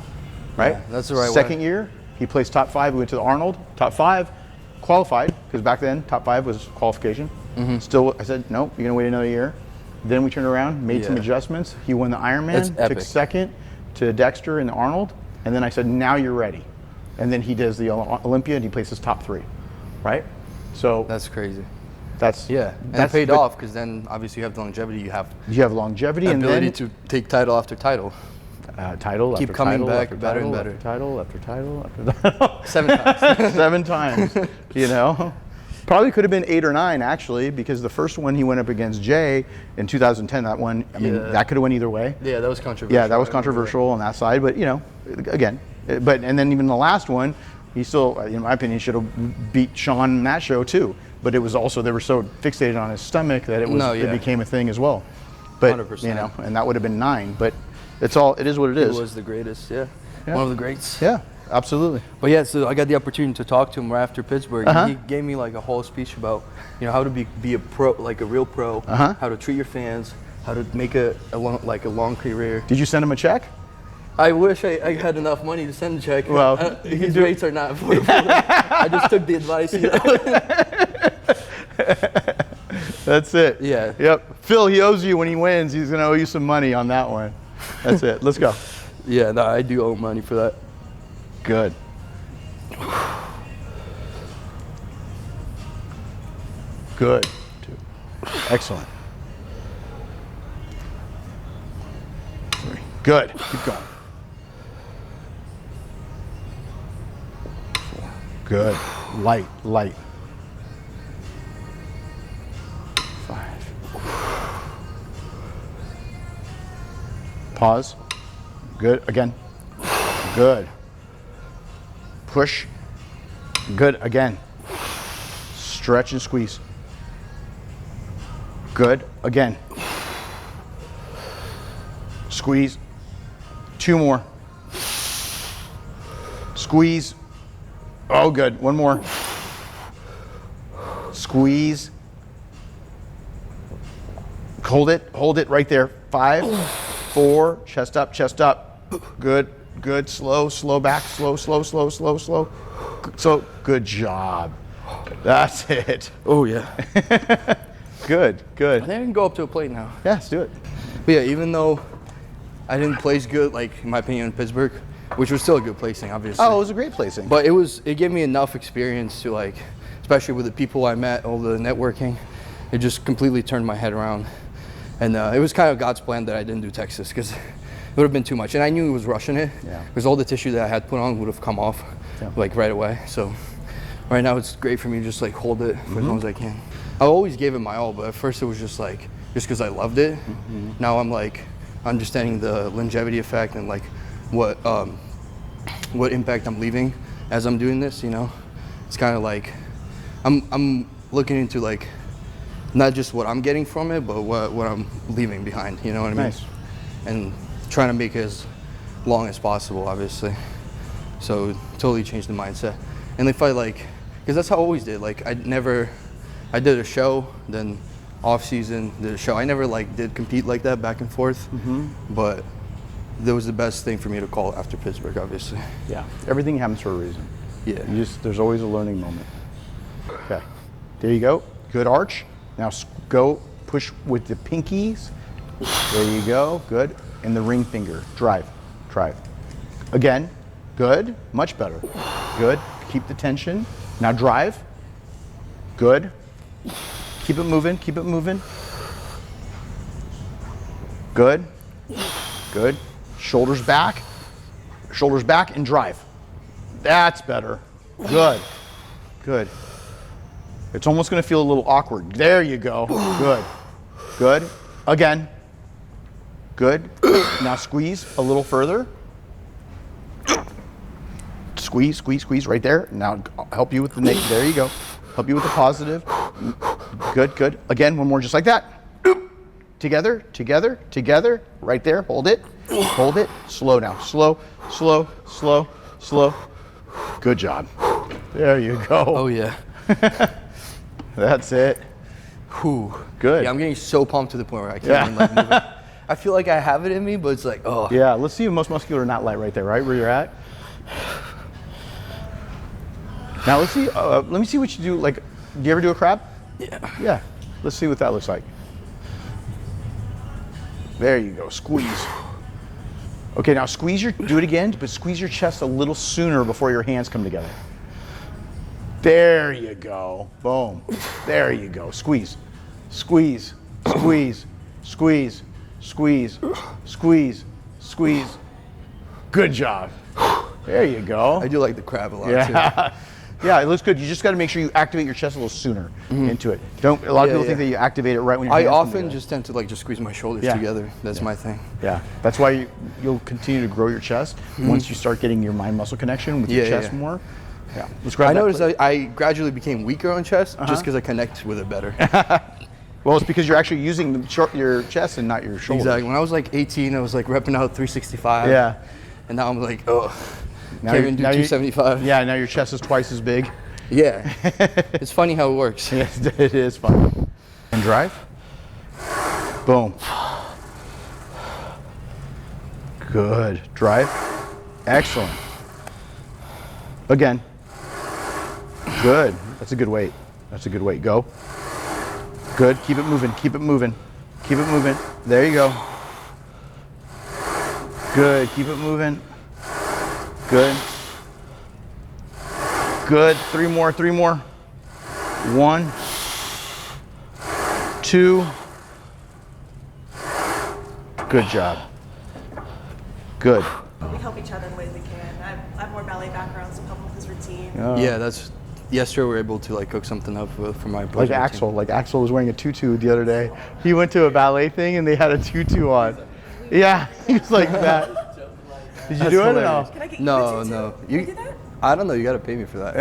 right? Yeah, that's the right way. Second year, he placed top 5. We went to the Arnold, top 5, qualified, because back then, top 5 was qualification. Still, I said, nope, you're gonna wait another year. Then we turned around, made some adjustments. He won the Ironman, took second to Dexter in the Arnold. And then I said, now you're ready. And then he does the Olympia and he places top 3, right? So that's crazy. That's And that's it paid but off because then obviously you have the longevity. You have You have longevity and ability then to take title after title. Title Keep after coming title, back after better title, and better. after title after title after title. 7 times. 7 times. You know, probably could have been 8 or 9 actually, because the first one he went up against Jay in 2010. That one, I mean, that could have went either way. Yeah, that was controversial. Yeah, that was controversial on that side, but you know, again, and then even the last one, he still, in my opinion, should have beat Sean in that show too. But it was also, they were so fixated on his stomach that it became a thing as well. But 100%. you know, and that would have been 9. But it is what it is. He was the greatest, yeah. One of the greats. Yeah, absolutely. But yeah, so I got the opportunity to talk to him right after Pittsburgh. And he gave me like a whole speech about, you know, how to be a pro, like a real pro, how to treat your fans, how to make a long career. Did you send him a check? I wish I had enough money to send a check. Well, his rates are not affordable. I just took the advice. You know? That's it. Yeah. Yep. Phil, he owes you when he wins. He's gonna owe you some money on that one. That's it. Let's go. Yeah, no, I do owe money for that. Good. Good. Excellent. 3. Good. Keep going. 4. Good. Light, light. 5. Pause. Good. Again. Good. Push. Good. Again. Stretch and squeeze. Good. Again. Squeeze. 2 more. Squeeze. Oh, good. 1 more. Squeeze. Hold it right there. 5, 4, chest up, chest up. Good, good, slow back, slow. So, good job. That's it. Oh yeah. Good. I think I can go up to a plate now. Yeah, let's do it. But yeah, even though I didn't place good, like in my opinion, in Pittsburgh, which was still a good placing, obviously. Oh, it was a great placing. But it gave me enough experience to like, especially with the people I met, all the networking, it just completely turned my head around. And it was kind of God's plan that I didn't do Texas because it would have been too much. And I knew he was rushing it because all the tissue that I had put on would have come off like right away. So right now it's great for me to just like hold it for as long as I can. I always gave it my all, but at first it was just like, just because I loved it. Now I'm like understanding the longevity effect and like what impact I'm leaving as I'm doing this, you know? It's kind of like, I'm looking into like, not just what I'm getting from it, but what I'm leaving behind, you know what I mean? Nice. And trying to make it as long as possible, obviously. So it totally changed the mindset. And if I like, because that's how I always did, like I did a show, then off season, did a show. I never like did compete like that back and forth, but that was the best thing for me to call after Pittsburgh, obviously. Yeah, everything happens for a reason. Yeah. There's always a learning moment. Okay, there you go. Good arch. Now go push with the pinkies. There you go. Good. And the ring finger. Drive. Again. Good. Much better. Good. Keep the tension. Now drive. Good. Keep it moving. Good. Good. Shoulders back and drive. That's better. Good. It's almost going to feel a little awkward. There you go. Good. Again. Good. Now squeeze a little further. Squeeze right there. Now I'll help you with the negative. There you go. Help you with the positive. Good. Again, 1 more just like that. Together. Right there. Hold it. Slow now. Slow. Good job. There you go. Oh yeah. That's it. Whew. Good. Yeah, I'm getting so pumped to the point where I can't even like move it. I feel like I have it in me, but it's like, oh. Yeah, let's see most muscular not light right there, right where you're at. Now let's see, let me see what you do. Like, do you ever do a crab? Yeah. Let's see what that looks like. There you go, squeeze. Okay, now do it again, but squeeze your chest a little sooner before your hands come together. There you go. Boom. There you go. Squeeze. Squeeze. Squeeze. Squeeze. Squeeze. Squeeze. Squeeze. Good job. There you go. I do like the crab a lot Yeah. Yeah, it looks good. You just got to make sure you activate your chest a little sooner into it. Don't. A lot of people think that you activate it right when you're. I often just tend to just squeeze my shoulders Yeah. together. That's my thing. Yeah, that's why you'll continue to grow your chest once you start getting your mind muscle connection with your chest more. Yeah, let's grab I that noticed plate. I gradually became weaker on chest just because I connect with it better. Well, it's because you're actually using your chest and not your shoulders. Exactly. When I was like 18, I was like repping out 365. Yeah. And now I'm like, oh, Now can't even do now 275. Yeah, now your chest is twice as big. Yeah. It's funny how it works. Yes, it is fun. And drive. Boom. Good. Drive. Excellent. Again. Good. That's a good weight. That's a good weight. Go. Good. Keep it moving. Keep it moving. Keep it moving. There you go. Good. Keep it moving. Good. Good. Three more. 1, 2. Good job. Good. We help each other in ways we can. I have more ballet background, so help him with his routine. Yeah, that's. Yesterday we were able to cook something up for my Like Axel. Like Axel was wearing a tutu the other day. He went to a ballet thing and they had a tutu on. Yeah, he was like that. Did you do it or no? Can I get you No, a tutu? no. Can I do that? I don't know. You gotta pay me for that.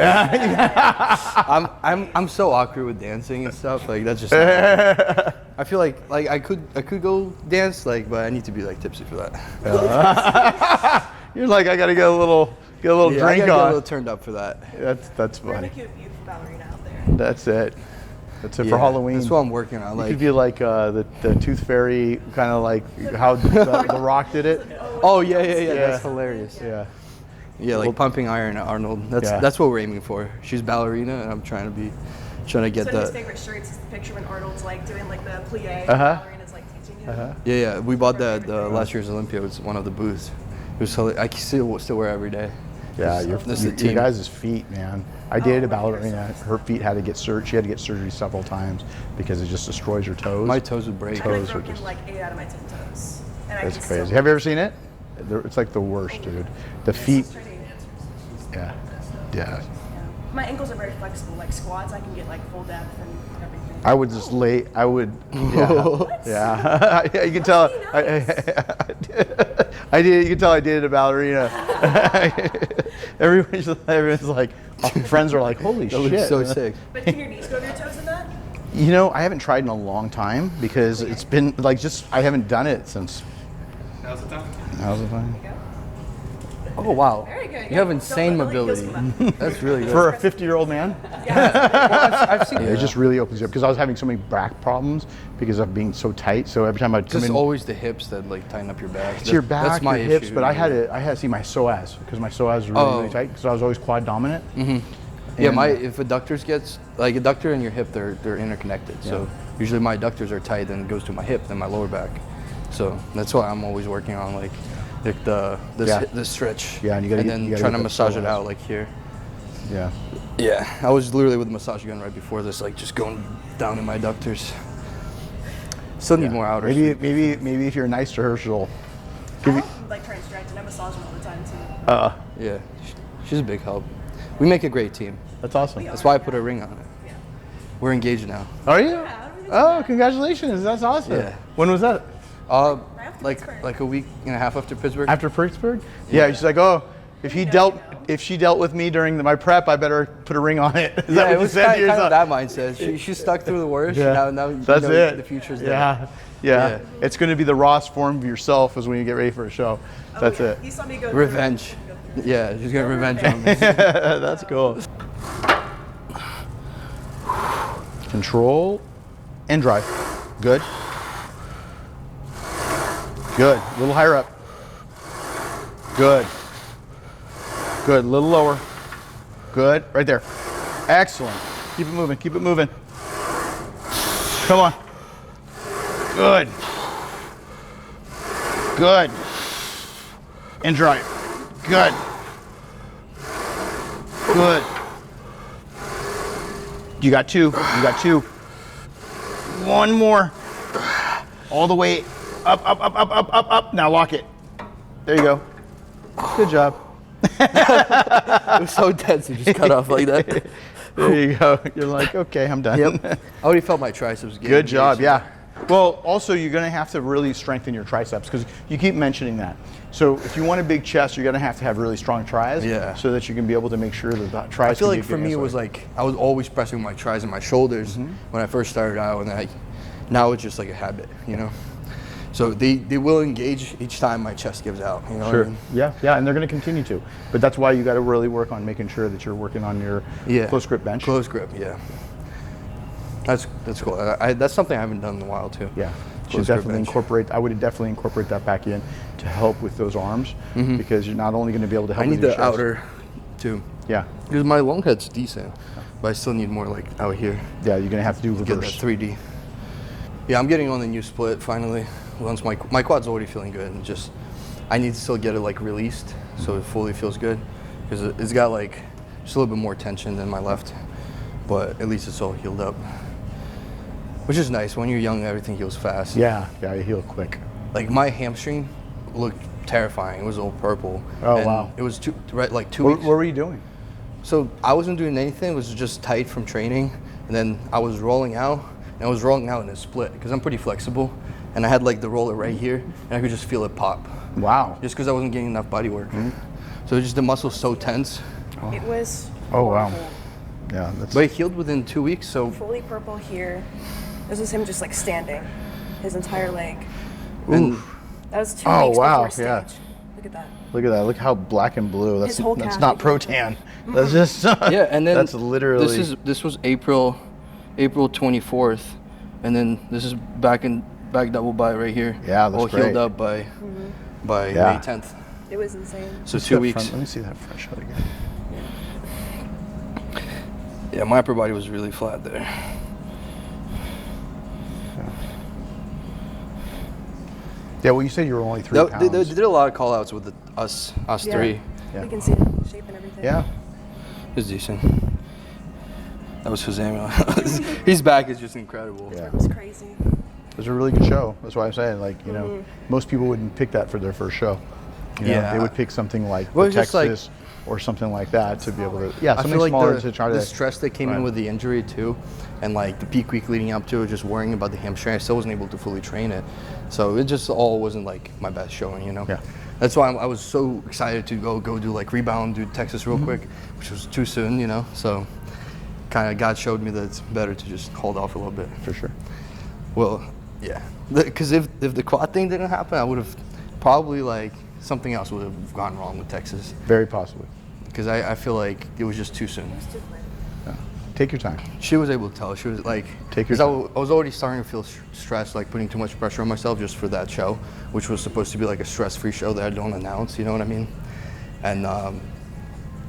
I'm so awkward with dancing and stuff. Like that's just. I feel like I could go dance but I need to be tipsy for that. You're like, I gotta get a little I drink gotta get a on. little turned up for that. That's We're gonna funny. make you a beautiful ballerina out there. That's it. That's it Yeah, for Halloween. That's what I'm working on. You could be like the Tooth Fairy, kind of like how the Rock did it. Oh yeah. That's hilarious. Yeah. Yeah, like Pumping Iron Arnold. That's what we're aiming for. She's ballerina, and I'm trying to get So one of his the. favorite shirts is the picture when Arnold's doing the plie, and the ballerina's teaching him. Yeah. We bought that the last year's Olympia. It was one of the booths. It was I still wear it every day. Yeah, This is the your team. guys' feet, man. I dated a ballerina. Her feet had to get surgery. She had to get surgery several times because it just destroys her toes. My toes would break. I've Toes are broken just. 8 out of my 10 toes. And I That's can still- crazy. Have you ever seen it? It's like the worst, dude. The feet. Yeah. Yeah. My ankles are very flexible. Like squats, I can get full depth and everything. I would just lay. I would. Yeah. Yeah. You can tell. I did. You can tell I dated a ballerina. Everyone's like, friends are like, holy That shit. looks so sick. But can your knees go over your toes in that? You know, I haven't tried in a long time because it's been I haven't done it since. Now's the time. How's it fine? Oh wow. Very good. You have Don't insane let the heels mobility. come up. That's really good. For a 50-year-old man? I've seen It just really opens you up because I was having so many back problems because of being so tight. So every time I'd come Just in, always the hips that tighten up your back. it's your back, That's my your hips, issue. but I had to see my psoas because my psoas was really, really tight because I was always quad dominant. Yeah, And- if adductors gets a adductor and your hip, they're interconnected. So usually my adductors are tight, then it goes to my hip, then my lower back. So that's why I'm always working on the stretch. Yeah, and you gotta then get trying to that massage it psoas. out here. Yeah. Yeah, I was literally with a massage gun right before this, just going down in my adductors. Still need more outer. Maybe if you're nice to her, she'll give you. I try and stretch, and I massage them all the time too. Yeah, she's a big help. We make a great team. That's awesome. That's why I put a ring on it. Yeah. We're engaged now. Are you? Yeah, Oh, congratulations! That's awesome. Yeah. When was that? after Like Pittsburgh. a week and a half after Pittsburgh. After Pittsburgh? Yeah. She's like, oh, if she dealt with me during my prep, I better put a ring on it. Is that Yeah, what it you was said to kind of yourself? that mindset. She stuck through the worst. Yeah. Now That's it. The future's there. Yeah. It's going to be the rawest form of yourself is when you get ready for a show. That's it. He saw me go Revenge. Yeah, she's got revenge on me. That's cool. Control and drive. Good. Good. A little higher up. Good. Good. A little lower. Good. Right there. Excellent. Keep it moving. Keep it moving. Come on. Good. Good. And drive. Good. Good. You got 2. You got 2. One more. All the way up, up, up, up, up, up, up. Now lock it. There you go. Good job. It was so tense, it just cut off like that. There you go. You're like, okay, I'm done. Yep. I already felt my triceps getting Good job, easier. yeah. Well, also you're going to have to really strengthen your triceps because you keep mentioning that. So if you want a big chest, you're going to have really strong tris, so that you can be able to make sure that the tris. I feel like for me it was like I was always pressing my tris and my shoulders when I first started out, and now it's just like a habit, you know. So they will engage each time my chest gives out. You know Sure. what I mean? Yeah, and they're going to continue to. But that's why you got to really work on making sure that you're working on your close grip bench. Close grip, yeah. That's cool. That's something I haven't done in a while too. Yeah. Close Should grip definitely bench. incorporate. I would definitely incorporate that back in to help with those arms because you're not only going to be able to help. I with need your the chest. outer too. Yeah. Because my long head's decent, but I still need more like out here. Yeah, you're going to have to do Get that reverse. 3D. Yeah, I'm getting on the new split finally. Once my quad's already feeling good, and just I need to still get it like released so it fully feels good because it's got like just a little bit more tension than my left, but at least it's all healed up, which is nice. When you're young, everything heals fast. Yeah, you heal quick. Like my hamstring looked terrifying. It was all purple. Oh, and wow. It was 2 weeks. What were you doing? So I wasn't doing anything. It was just tight from training, and then I was rolling out, and I was rolling out in a split because I'm pretty flexible, and I had like the roller right here, and I could just feel it pop. Wow. Just because I wasn't getting enough body work. So just the muscle's so tense. It was Oh, wow. horrible. Yeah, that's. But it healed within 2 weeks. So Fully purple here. This was him just like standing, his entire leg. and That was 2 Oh, weeks wow, before stage. yeah. Look at that. Look at that. Look how black and blue. That's His whole that's calf not is protan. That's just. yeah, and then that's literally. this was April 24th, and then this is back double by right here. Yeah, that's all great. healed up by Yeah. May 10th. It was insane. So Let's 2 get weeks. front- Let me see that front shot again. Yeah, my upper body was really flat there. Yeah, well, you said you were only 3 They pounds. did a lot of call outs with us Yeah. 3. Yeah. You can see the shape and everything. Yeah. It was decent. That was Samuel. His back is just incredible. Yeah. It was crazy. It was a really good show. That's why I'm saying, like, you know, most people wouldn't pick that for their first show. You know, Yeah. they would pick something like Well, the it's just like- Texas or something like that to be able to. Yeah, I something feel like smaller the, to try the to. stress that came in Right. with the injury too, and like the peak week leading up to it, just worrying about the hamstring, I still wasn't able to fully train it. So it just all wasn't like my best showing, you know? Yeah. That's why I was so excited to go do like rebound, do Texas real quick, which was too soon, you know? So kind of God showed me that it's better to just hold off a little bit. For sure. Well, yeah. Because if the quad thing didn't happen, I would have probably like something else would have gone wrong with Texas. Very possibly. Because I feel like it was just too soon. Yeah. Take your time. She was able to tell. She was like, Take your 'cause time. I was already starting to feel stressed, like putting too much pressure on myself just for that show, which was supposed to be like a stress-free show that I don't announce. You know what I mean? And I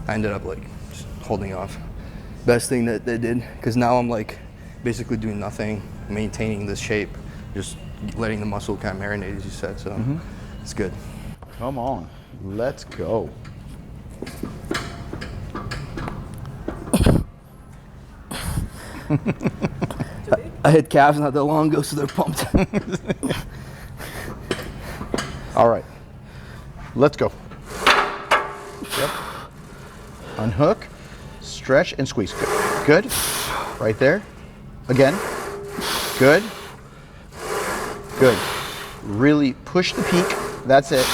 ended up like just holding off. Best thing that they did, because now I'm like basically doing nothing, maintaining this shape, just letting the muscle kind of marinate, as you said. So it's good. Come on. Let's go. I hit calves not that long ago, so they're pumped. All right. Let's go. Yep. Unhook, stretch, and squeeze. Good. Good. Right there. Again. Good. Good. Really push the peak. That's it.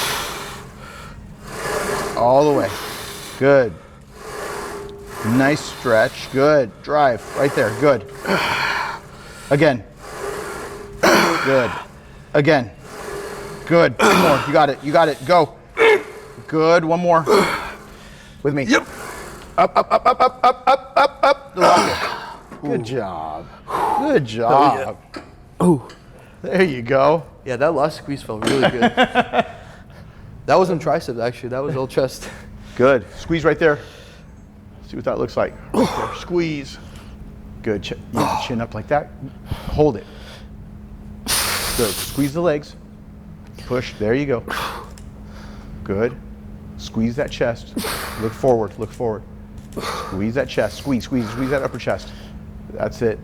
All the way. Good. Nice stretch. Good. Drive. Right there. Good. Again. Good. Again. Good. One more. You got it. You got it. Go. Good. One more. With me. Yep. Up, up, up, up, up, up, up, up, up. Lock it. Good job. Good job. Ooh. There you go. Yeah, that last squeeze felt really good. That wasn't triceps, actually. That was all chest. Good. Squeeze right there. See what that looks like. Right there. Squeeze. Good. Chin up like that. Hold it. Good. Squeeze the legs. Push. There you go. Good. Squeeze that chest. Look forward. Look forward. Squeeze that chest. Squeeze, squeeze, squeeze that upper chest. That's it.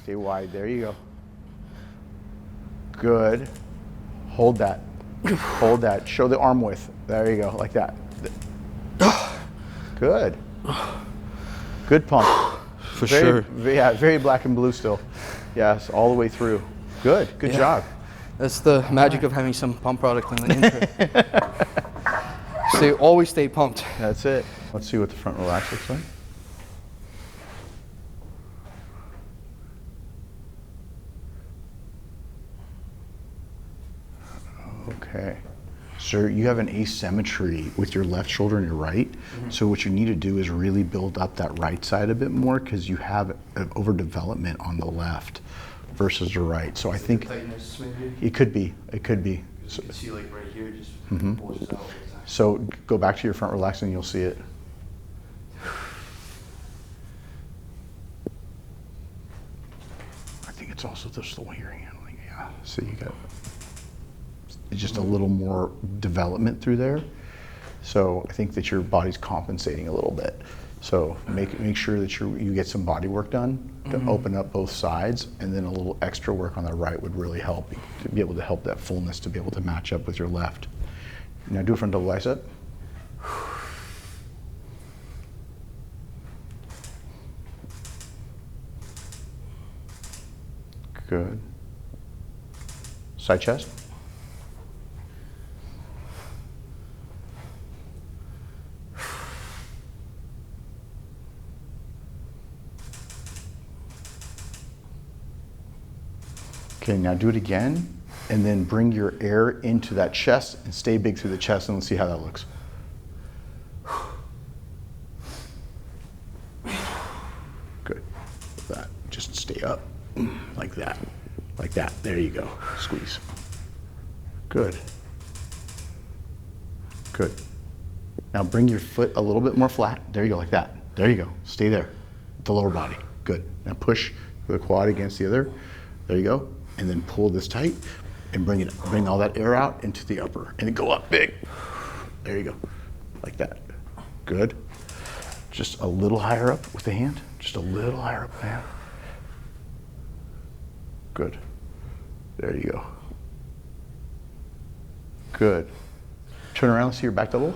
Stay wide. There you go. Good. Hold that. Hold that. Show the arm width. There you go, like that. Good. Good pump. For sure. Yeah, very black and blue still. Yes, all the way through. Good. Good job. That's the magic of having some pump product in the intro. Always stay pumped. That's it. Let's see what the front relax looks like. Okay. So you have an asymmetry with your left shoulder and your right. So what you need to do is really build up that right side a bit more because you have an overdevelopment on the left versus the right. So I think Tightness, maybe? it could be. It could be. You can see like right here, just pulls out. So go back to your front relax and you'll see it. I think it's also the slow hearing handling. Yeah. So you got just a little more development through there. So I think that your body's compensating a little bit. So make sure that you get some body work done to open up both sides, and then a little extra work on the right would really help to be able to help that fullness to be able to match up with your left. Now do it from double bicep. Good. Side chest. Okay, now do it again, and then bring your air into that chest and stay big through the chest, and let's see how that looks. Good. Like that. Just stay up. Like that. Like that. There you go. Squeeze. Good. Good. Now bring your foot a little bit more flat. There you go, like that. There you go. Stay there. The lower body. Good. Now push the quad against the other. There you go. And then pull this tight and bring all that air out into the upper. And then go up big. There you go. Like that. Good. Just a little higher up with the hand. Just a little higher up with the hand. Good. There you go. Good. Turn around and see your back double.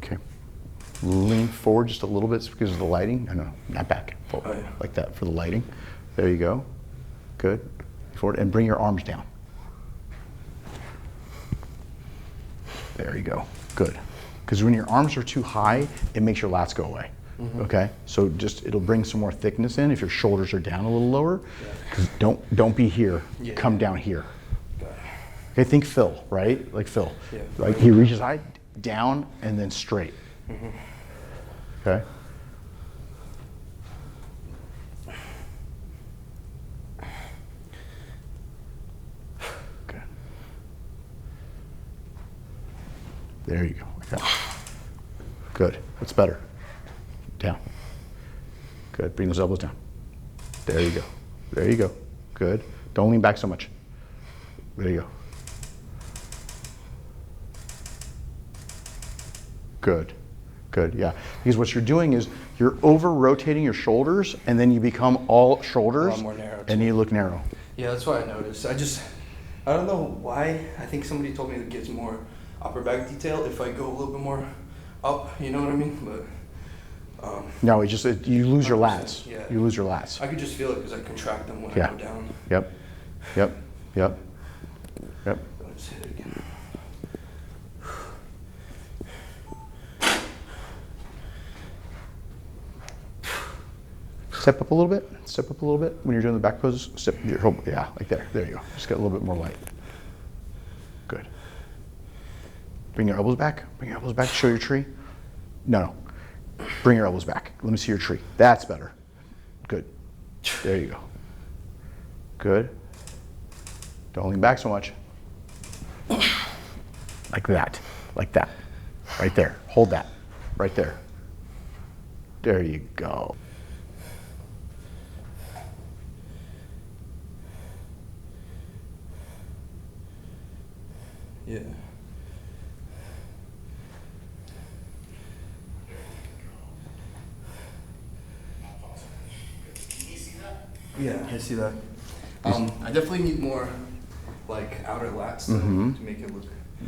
Okay. Lean forward just a little bit because of the lighting. No, not back. Forward. Like that for the lighting. There you go. Good. Forward and bring your arms down. There you go. Good. Because when your arms are too high, it makes your lats go away. Okay? So it'll bring some more thickness in if your shoulders are down a little lower. Because don't be here. Come down here. Okay, think Phil, right? Like Phil. Yeah. Like he reaches high, down, and then straight. Okay? There you go, like that. Good, that's better. Down. Good, bring those elbows down. There you go, there you go. Good, don't lean back so much. There you go. Good, good, yeah. Because what you're doing is you're over-rotating your shoulders and then you become all shoulders. A lot more narrow, and you look narrow. Yeah, that's what I noticed. I don't know why. I think somebody told me it gives more upper back detail if I go a little bit more up, you know what I mean? But no, you lose your lats. Yeah. You lose your lats. I could just feel it because I contract them when I go down. Yep. Yep. Yep. Yep. Let's hit it again. Step up a little bit. Step up a little bit when you're doing the back poses. Step your whole, yeah, like there. There you go. Just get a little bit more light. Good. Bring your elbows back. Bring your elbows back. Show your tree. No. Bring your elbows back. Let me see your tree. That's better. Good. There you go. Good. Don't lean back so much. Like that. Like that. Right there. Hold that. Right there. There you go. Yeah. Yeah, I see that. I definitely need more like outer lats though, to make it look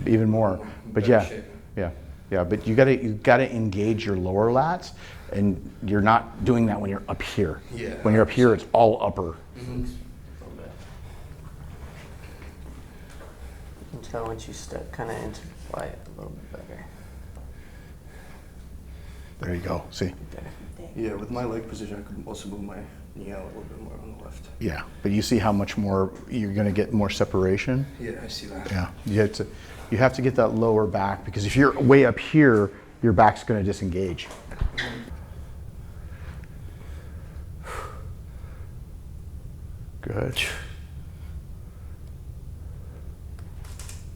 even more. But better yeah, shape. yeah. But you gotta engage your lower lats, and you're not doing that when you're up here. Yeah. When you're up here, it's all upper. Until once you step kind of into flight a little bit better. There you go. See. Yeah, with my leg position, I could also move my knee out a little bit more on the left. Yeah, but you see how much more you're gonna get more separation. Yeah, I see that. Yeah, you have to get that lower back, because if you're way up here, your back's gonna disengage. Good.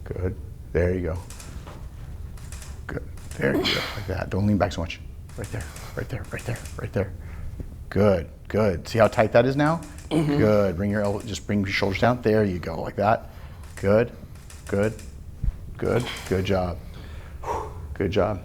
Good. There you go. Good. There you go. Like that. Don't lean back so much. Right there. Right there. Right there. Right there. Good. Good. See how tight that is now? Good. Bring your elbow. Just bring your shoulders down. There you go. Like that. Good. Good. Good. Good job. Good job.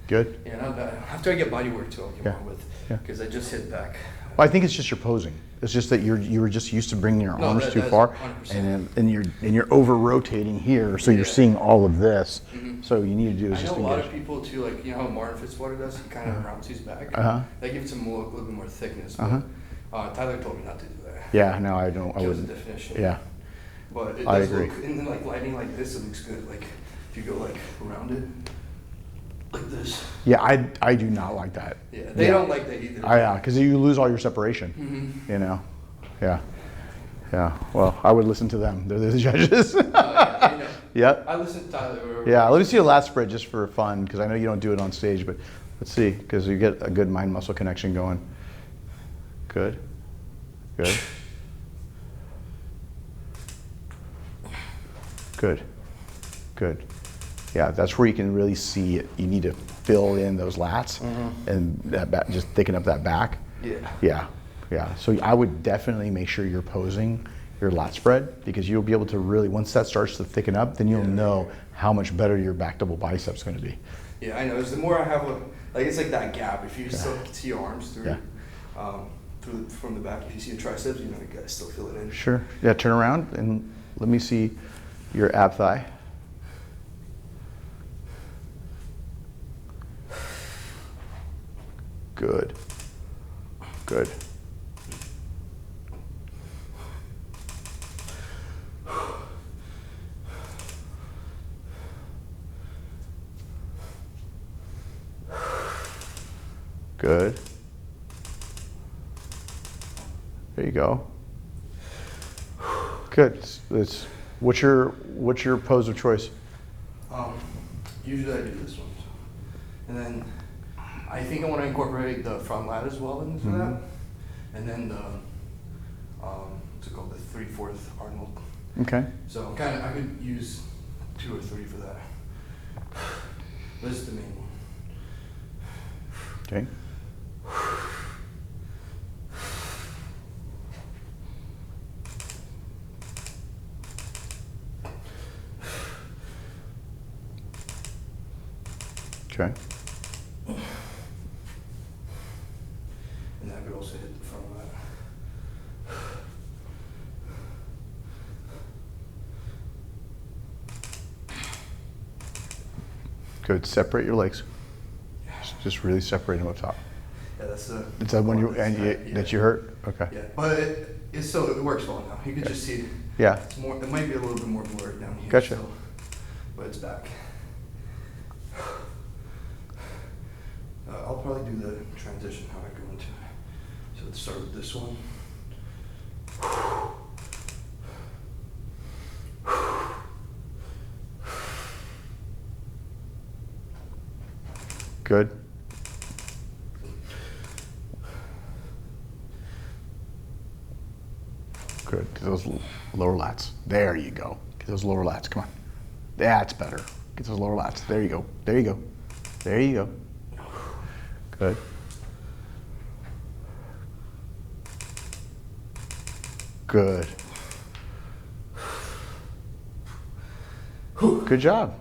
Good. Yeah, not bad. After I get body work too, I'll get more width. Yeah. Because I just hit back. Well, I think it's just your posing. It's just that you were just used to bringing your arms too that's far, 100%. and you're over rotating here, so you're seeing all of this. So you need to do is I just know a lot engage. of people too, like, you know how Martin Fitzwater does? He kind of rounds his back. That gives him a little bit more thickness. But, Tyler told me not to do that. Yeah, no, I don't. I Kills the wouldn't. definition. Yeah, But it I does agree. look, and then like lighting like this, it looks good. Like if you go like around it, like this. yeah. I do not like that. Yeah, they don't like that either. Yeah, because you lose all your separation. You know. Yeah. Yeah. Well, I would listen to them. They're the judges. I know. Yep. I listen to Tyler. Yeah. Let me see a lat spread just for fun, because I know you don't do it on stage, but let's see, because you get a good mind muscle connection going. Good. Good. Good. Good. Yeah, that's where you can really see it. You need to fill in those lats and that back, just thicken up that back. Yeah. Yeah. Yeah. So I would definitely make sure you're posing your lat spread, because you'll be able to really, once that starts to thicken up, then you'll know how much better your back double bicep's going to be. Yeah, I know. The more I have like it's like that gap. If you still see your arms through, from the back, if you see your triceps, you know you guys still feel it in. Sure. Yeah. Turn around and let me see your ab thigh. Good. Good. Good. There you go. Good. What's your pose of choice? Usually I do this one, and then I think I want to incorporate the front lat as well into that, and then the what's it called, the 3/4 Arnold. Okay. So I could use 2 or 3 for that. This is the main one. Okay. Okay. And that could also hit the front lat. Good. Separate your legs. Just really separate them up top. Yeah, that's the. Is that when that you hurt? Okay. Yeah, but it works well now. You can just see. Yeah. It's more. It might be a little bit more blurred down here. Gotcha. Still, but it's back. I'll probably do the transition how I go into it. So let's start with this one. Good. Good. Get those lower lats. There you go. Get those lower lats. Come on. That's better. Get those lower lats. There you go. There you go. There you go. Good. Good. Good job.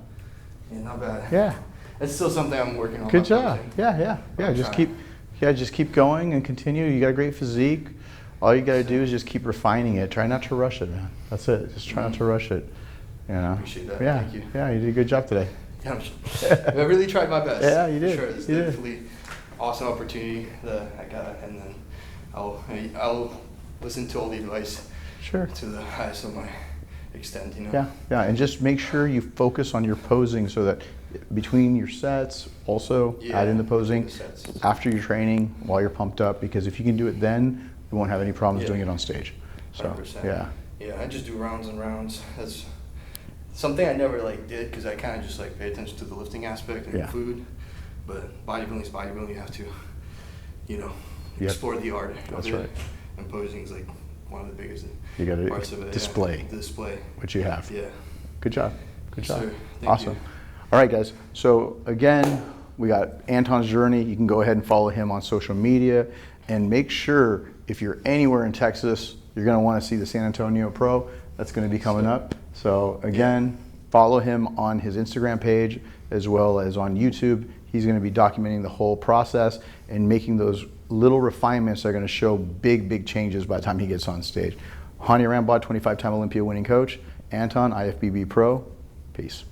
Yeah, not bad. Yeah. It's still something I'm working on. Good my job. posing. Yeah. Just trying. just keep going and continue. You got a great physique. All you got to do is just keep refining it. Try not to rush it, man. That's it. Just try not to rush it. You know. Appreciate that. Yeah. Thank you. Yeah, you did a good job today. Yeah, I really tried my best. Yeah, you did. Sure, it's You did. definitely awesome opportunity that I got, and then I'll listen to all the advice Sure. to the highest of my extent. You know. Yeah, and just make sure you focus on your posing so that between your sets, also add in the posing between the sets. after your training while you're pumped up, because if you can do it then, you won't have any problems Yeah. doing it on stage. So 100%. yeah, Yeah, I just do rounds and rounds. That's something I never did because I kind of just pay attention to the lifting aspect and Yeah. food. But bodybuilding is bodybuilding. You have to, Yep. explore the art of That's it. right. And posing is one of the biggest You gotta parts of it. display. Yeah. The display. what you have. Yeah. Good job. Good Yes, job. sir. Thank Awesome. you. All right, guys. So again, we got Anton's journey. You can go ahead and follow him on social media, and make sure if you're anywhere in Texas, you're going to want to see the San Antonio Pro. That's going to be coming up. So again, follow him on his Instagram page as well as on YouTube. He's going to be documenting the whole process and making those little refinements that are going to show big changes by the time he gets on stage. Hany Rambod, 25-time Olympia winning coach. Anton, IFBB Pro. Peace.